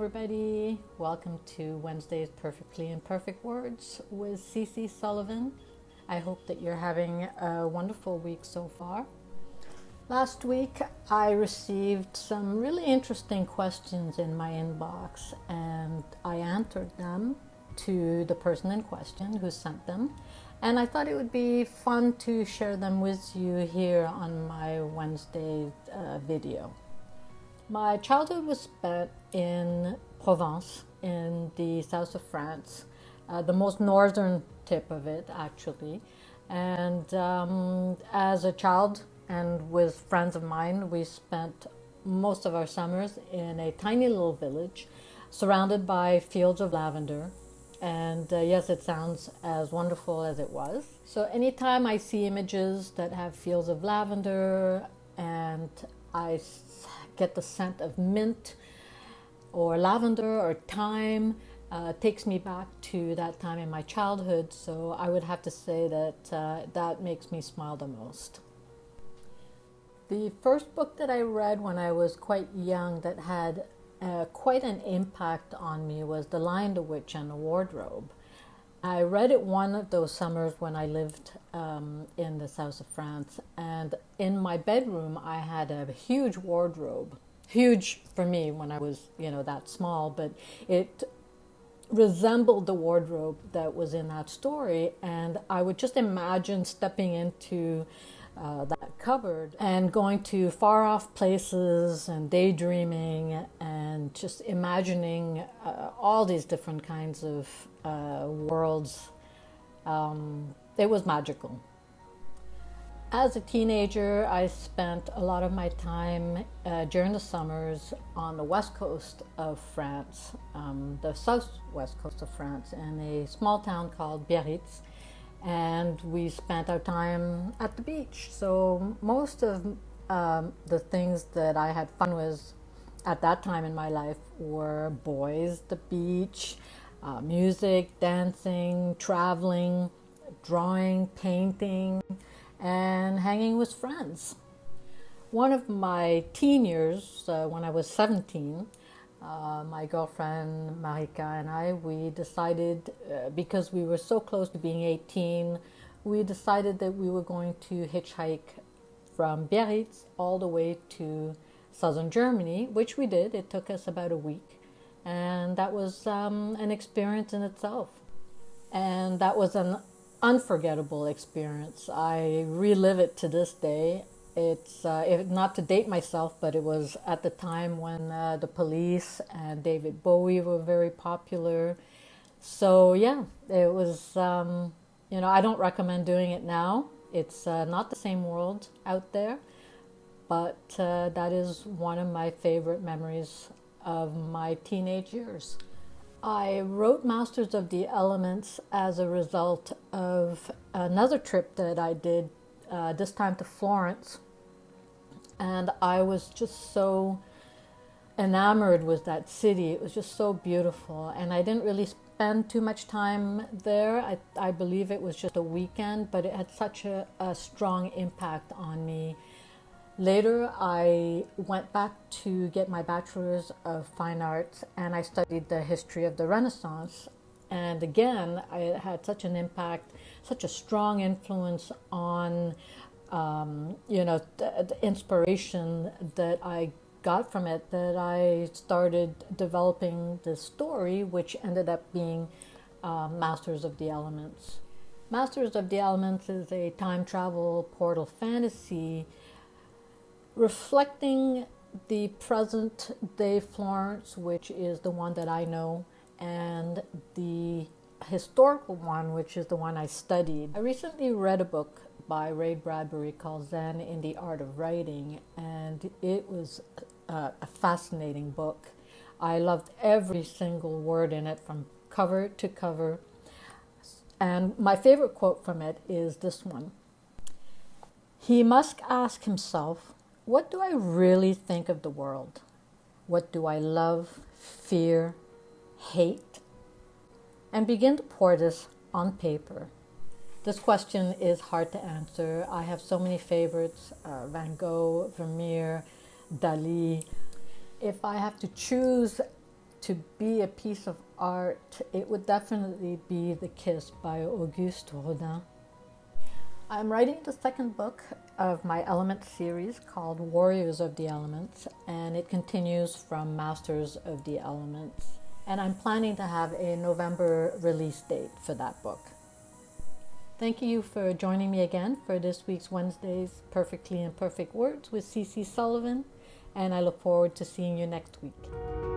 everybody. Welcome to Wednesday's Perfectly Imperfect Words with Sullivan. I hope that you're having a wonderful week so far. Last week, I received some really interesting questions in my inbox, and I answered them to the person in question who sent them. And I thought it would be fun to share them with you here on my Wednesday video. My childhood was spent in Provence, in the south of France, the most northern tip of it, actually. And as a child and with friends of mine, we spent most of our summers in a tiny little village surrounded by fields of lavender. And yes, it sounds as wonderful as it was. So anytime I see images that have fields of lavender and I get the scent of mint or lavender or thyme, takes me back to that time in my childhood. So I would have to say that that makes me smile the most. The first book that I read when I was quite young that had quite an impact on me was The Lion, the Witch, and the Wardrobe. I read it one of those summers when I lived in the south of France, and in my bedroom I had a huge wardrobe. Huge for me when I was, that small, but it resembled the wardrobe that was in that story, and I would just imagine stepping into that cupboard and going to far off places and daydreaming and just imagining all these different kinds of worlds. It was magical. As a teenager, I spent a lot of my time during the summers on the west coast of France, the southwest coast of France, in a small town called Biarritz. And we spent our time at the beach. So most of the things that I had fun with at that time in my life were boys, the beach, music, dancing, traveling, drawing, painting, and hanging with friends. One of my teen years, when I was 17, my girlfriend Marika and I, we decided, because we were so close to being 18, we decided that we were going to hitchhike from Biarritz all the way to southern Germany, which we did. It took us about a week, and that was an experience in itself. And that was an unforgettable experience. I relive it to this day. It's not to date myself, but it was at the time when the Police and David Bowie were very popular. So yeah, it was, I don't recommend doing it now. It's not the same world out there, but that is one of my favorite memories of my teenage years. I wrote Masters of the Elements as a result of another trip that I did, this time to Florence. And I was just so enamored with that city. It was just so beautiful. And I didn't really spend too much time there. I believe it was just a weekend, but it had such a strong impact on me. Later, I went back to get my Bachelor's of Fine Arts, and I studied the history of the Renaissance. And again, it had such an impact, such a strong influence on the inspiration that I got from it, that I started developing this story, which ended up being Masters of the Elements. Masters of the Elements is a time travel portal fantasy reflecting the present day Florence, which is the one that I know, and the historical one, which is the one I studied. I recently read a book by Ray Bradbury called Zen in the Art of Writing, and it was a fascinating book. I loved every single word in it from cover to cover. And my favorite quote from it is this one: "He must ask himself, what do I really think of the world? What do I love, fear, hate? And begin to pour this on paper." This question is hard to answer. I have so many favorites, Van Gogh, Vermeer, Dali. If I have to choose to be a piece of art, it would definitely be The Kiss by Auguste Rodin. I'm writing the second book of my Elements series called Warriors of the Elements, and it continues from Masters of the Elements. And I'm planning to have a November release date for that book. Thank you for joining me again for this week's Wednesday's Perfectly Imperfect Words with CC Sullivan, and I look forward to seeing you next week.